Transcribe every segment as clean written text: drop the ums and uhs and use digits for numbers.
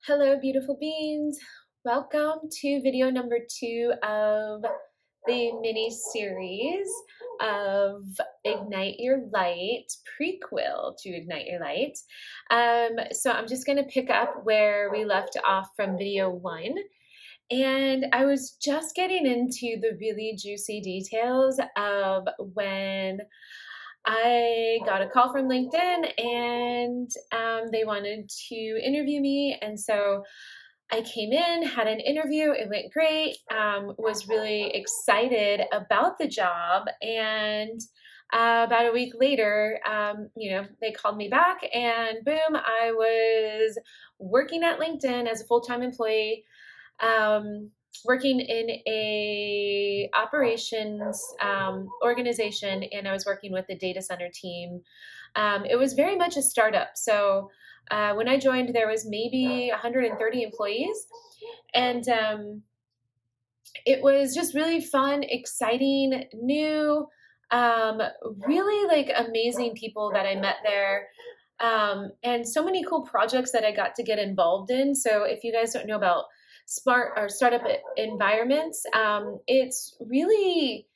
Hello, beautiful beings. Welcome to video number 2 of the mini series of Ignite Your Light, prequel to Ignite Your Light. So I'm just going to pick up where we left off from video 1. And I was just getting into the really juicy details of when I got a call from LinkedIn and they wanted to interview me. And so I came in, had an interview, it went great, was really excited about the job. And about a week later, they called me back and boom, I was working at LinkedIn as a full-time employee, um, working in a operations organization, and I was working with the data center team. It was very much a startup. So when I joined, there was maybe 130 employees, and it was just really fun, exciting, new, really like amazing people that I met there. And so many cool projects that I got to get involved in. So if you guys don't know about smart or startup environments, it's really,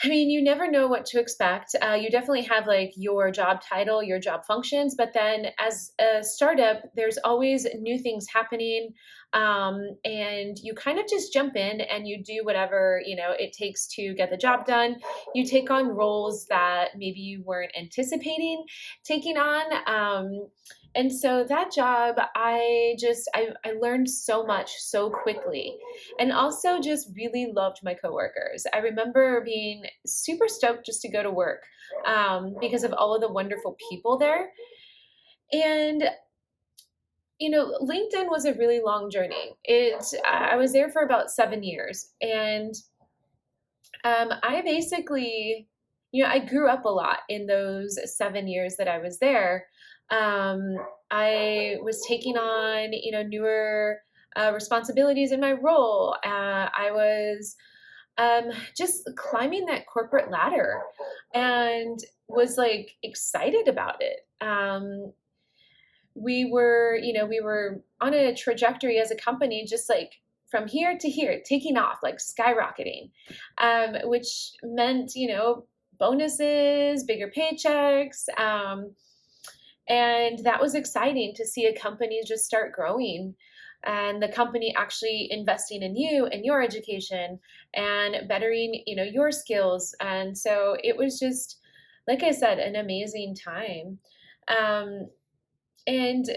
I mean, you never know what to expect. You definitely have like your job title, your job functions, but then as a startup, there's always new things happening, and you kind of just jump in and you do whatever it takes to get the job done. You take on roles that maybe you weren't anticipating taking on. And so that job, I learned so much so quickly, and also just really loved my coworkers. I remember being super stoked just to go to work, because of all of the wonderful people there. And LinkedIn was a really long journey. I was there for about 7 years, and I basically, I grew up a lot in those 7 years that I was there. Um, I was taking on, newer responsibilities in my role. I was just climbing that corporate ladder and was like excited about it. We were on a trajectory as a company, just like from here to here, taking off, like skyrocketing, which meant, bonuses, bigger paychecks. And that was exciting to see a company just start growing, and the company actually investing in you and your education and bettering, your skills. And so it was just, like I said, an amazing time. And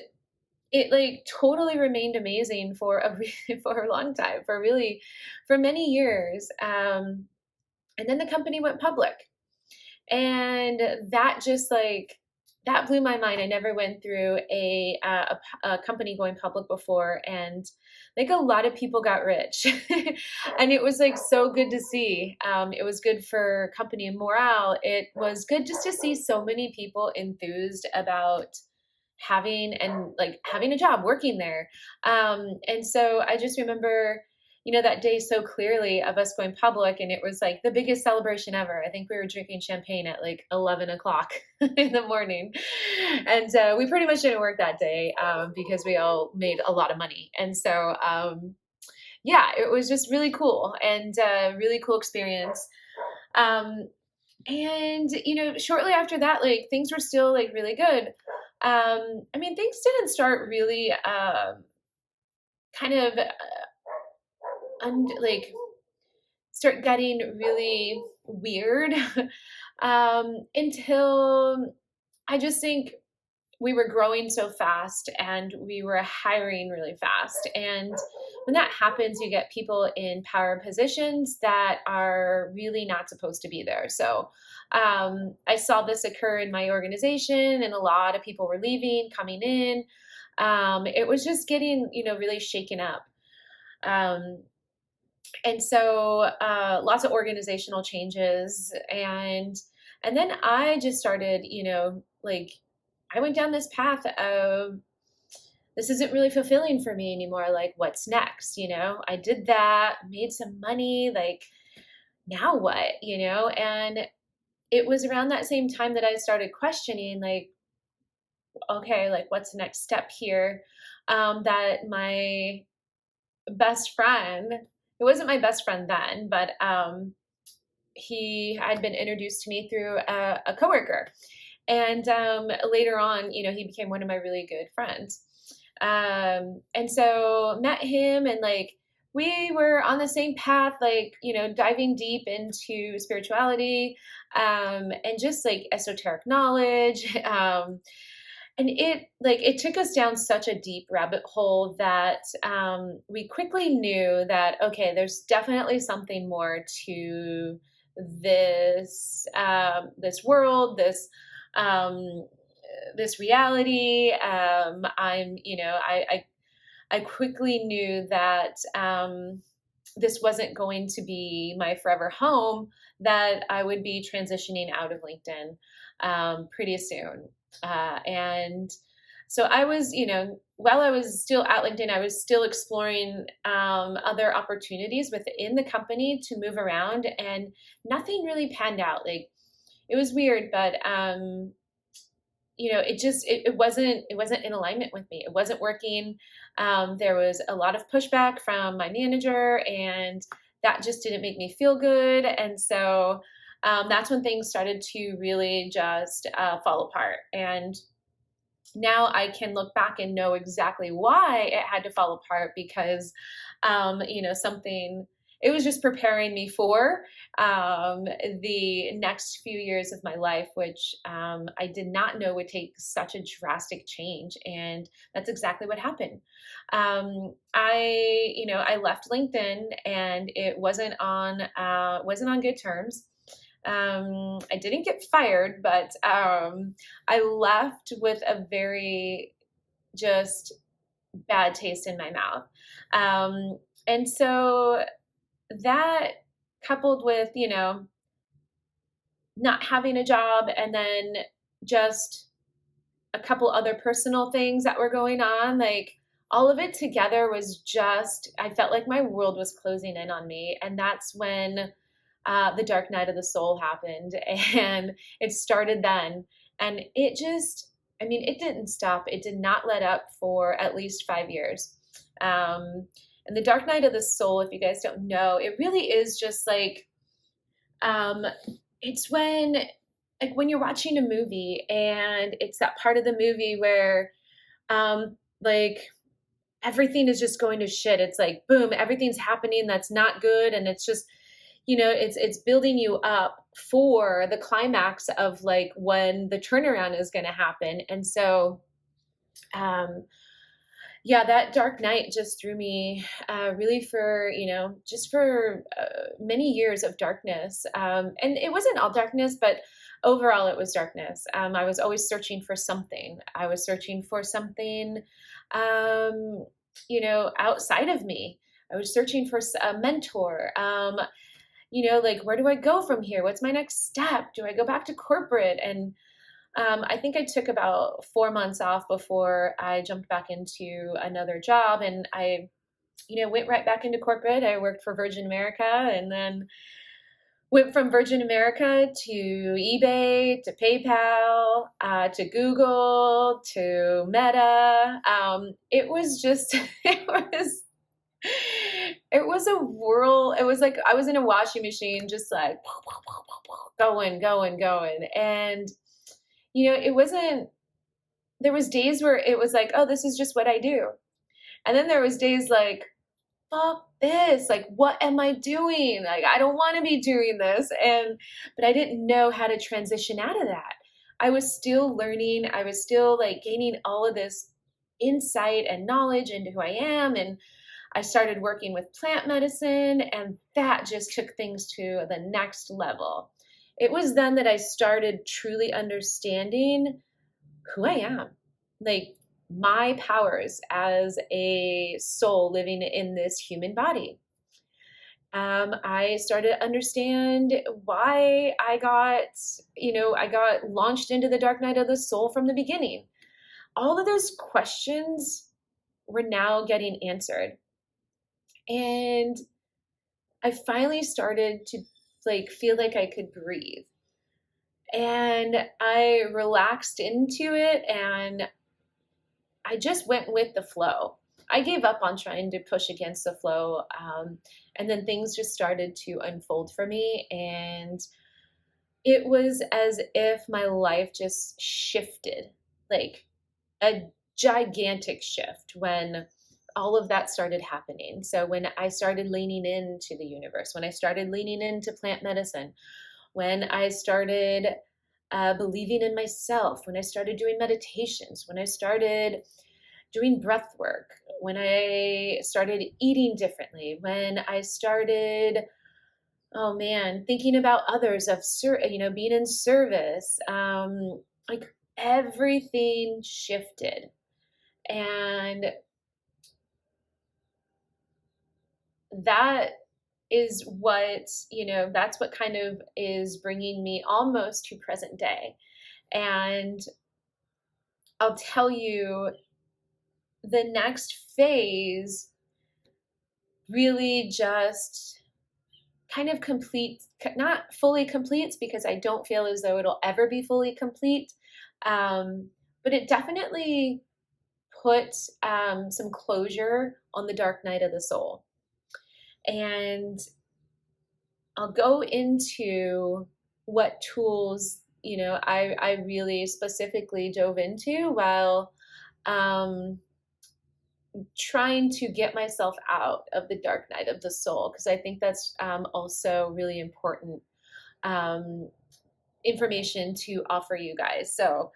it like totally remained amazing for for a long time, for many years. And then the company went public, and that just like that blew my mind. I never went through a company going public before, and like a lot of people got rich, and it was like so good to see. It was good for company morale. It was good just to see so many people enthused about having a job working there. And so I just remember, that day so clearly of us going public, and it was like the biggest celebration ever. I think we were drinking champagne at like 11 o'clock in the morning. And we pretty much didn't work that day, because we all made a lot of money. And so, yeah, it was just really cool, and really cool experience. Um, and, shortly after that, like things were still like really good. I mean, things didn't start really, kind of, like start getting really weird, until I just think we were growing so fast and we were hiring really fast. And when that happens, you get people in power positions that are really not supposed to be there. So I saw this occur in my organization, and a lot of people were leaving, coming in. It was just getting, really shaken up. Um, and so lots of organizational changes, and then I just started, like I went down this path of this isn't really fulfilling for me anymore. Like, what's next? I did that, made some money. Like, now what? And it was around that same time that I started questioning, like, okay, like what's the next step here? That my best friend, it wasn't my best friend then, but he had been introduced to me through a coworker. And later on, he became one of my really good friends. And so met him, and like we were on the same path, like, diving deep into spirituality, and just like esoteric knowledge. And it took us down such a deep rabbit hole that we quickly knew that, okay, there's definitely something more to this world, um, this reality. I quickly knew that this wasn't going to be my forever home, that I would be transitioning out of LinkedIn pretty soon. And so I was, while I was still at LinkedIn, I was still exploring other opportunities within the company to move around, and nothing really panned out. Like, it was weird, but it wasn't in alignment with me. It wasn't working. There was a lot of pushback from my manager, and that just didn't make me feel good. And so that's when things started to really just fall apart. And now I can look back and know exactly why it had to fall apart, because something, it was just preparing me for the next few years of my life, which I did not know would take such a drastic change. And that's exactly what happened. I left LinkedIn, and it wasn't on good terms. I didn't get fired, but I left with a very just bad taste in my mouth. And so that, coupled with, not having a job, and then just a couple other personal things that were going on, like all of it together was just, I felt like my world was closing in on me. And that's when the dark night of the soul happened. And it started then. And it didn't stop. It did not let up for at least 5 years. And the dark night of the soul, if you guys don't know, it really is just like, um, it's when you're watching a movie, and it's that part of the movie where like everything is just going to shit. It's like, boom, everything's happening that's not good. And it's just, it's building you up for the climax of like when the turnaround is going to happen. And so, yeah, that dark night just threw me really for, just for many years of darkness. And it wasn't all darkness, but overall it was darkness. I was always searching for something. I was searching for something, outside of me. I was searching for a mentor. Like, where do I go from here? What's my next step? Do I go back to corporate? And I think I took about 4 months off before I jumped back into another job, and I, went right back into corporate. I worked for Virgin America, and then went from Virgin America to eBay, to PayPal, to Google, to Meta. It was just, it was a whirl. It was like I was in a washing machine, just like going, going, going. And, it wasn't, there was days where it was like, oh, this is just what I do. And then there was days like, fuck this, like, what am I doing? Like, I don't want to be doing this. But I didn't know how to transition out of that. I was still learning. I was still like gaining all of this insight and knowledge into who I am. And I started working with plant medicine, and that just took things to the next level. It was then that I started truly understanding who I am, like my powers as a soul living in this human body. I started to understand why I got launched into the dark night of the soul from the beginning. All of those questions were now getting answered. And I finally started to like feel like I could breathe. And I relaxed into it and I just went with the flow. I gave up on trying to push against the flow. And then things just started to unfold for me. And it was as if my life just shifted, like a gigantic shift when all of that started happening. So when I started leaning into the universe, when I started leaning into plant medicine, when I started believing in myself, when I started doing meditations, when I started doing breath work, when I started eating differently, when I started, oh man, thinking about others of, being in service, like everything shifted. And that is what, that's what kind of is bringing me almost to present day. And I'll tell you, the next phase really just kind of completes, not fully completes, because I don't feel as though it'll ever be fully complete. But it definitely put some closure on the dark night of the soul. And I'll go into what tools, I really specifically dove into while um, trying to get myself out of the dark night of the soul, because I think that's also really important um, information to offer you guys. So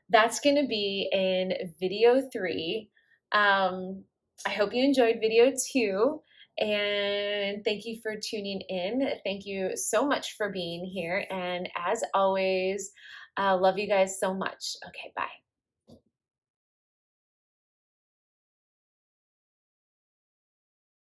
that's going to be in video 3. I hope you enjoyed video 2. And thank you for tuning in. Thank you so much for being here. And as always, love you guys so much. Okay, bye.